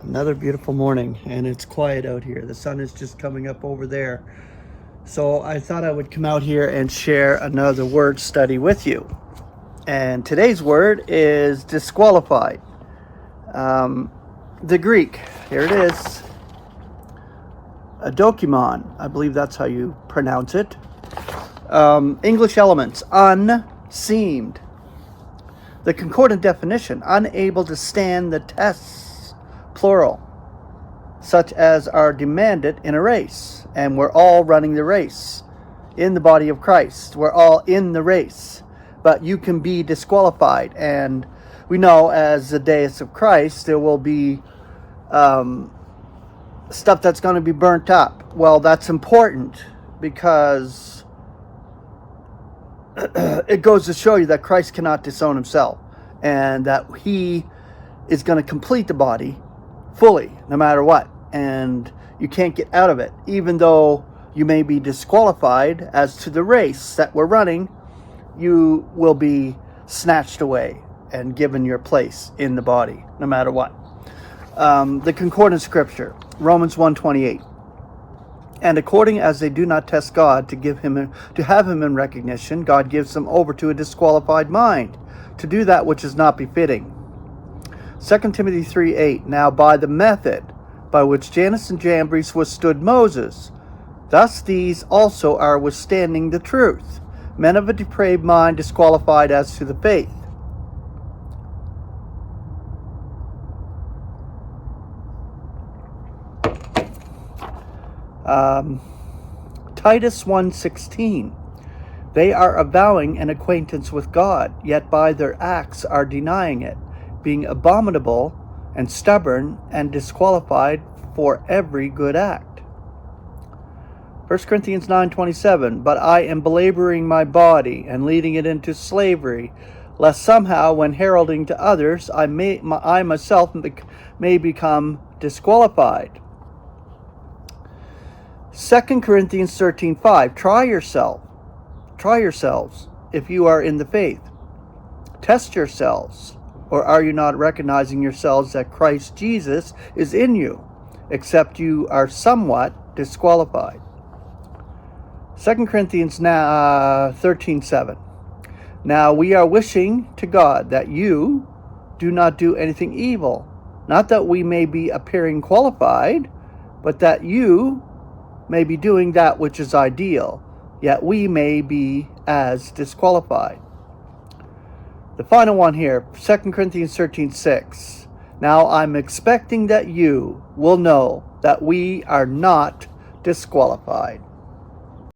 Another beautiful morning, and it's quiet out here. The sun is just coming up over there. So I thought I would come out here and share another word study with you. And today's word is disqualified. The Greek, here it is, adokimon. I believe that's how you pronounce it. English elements, unseamed. The concordant definition, unable to stand the tests, plural, such as are demanded in a race. And we're all running the race in the body of Christ. We're all in the race. But you can be disqualified. And we know as the deus of Christ, there will be stuff that's going to be burnt up. Well, that's important because it goes to show you that Christ cannot disown himself and that he is going to complete the body fully, no matter what. And you can't get out of it, even though you may be disqualified as to the race that we're running. You will be snatched away and given your place in the body, no matter what. The concordant scripture, Romans 1:28. And according as they do not test God to have him in recognition, God gives them over to a disqualified mind to do that which is not befitting. 2 Timothy 3:8. Now by the method by which Jannes and Jambres withstood Moses, thus these also are withstanding the truth, men of a depraved mind, disqualified as to the faith. Titus 1:16. They are avowing an acquaintance with God, yet by their acts are denying it, being abominable and stubborn and disqualified for every good act. 1 Corinthians 9:27. But I am belaboring my body and leading it into slavery, lest somehow when heralding to others I myself may become disqualified. 2 Corinthians 13:5. Try yourselves if you are in the faith. Test yourselves, or are you not recognizing yourselves that Christ Jesus is in you, except you are somewhat disqualified. 2 Corinthians 13:7. Now we are wishing to God that you do not do anything evil, not that we may be appearing qualified, but that you may be doing that which is ideal, yet we may be as disqualified. The final one here, 2 Corinthians 13:6. Now I'm expecting that you will know that we are not disqualified.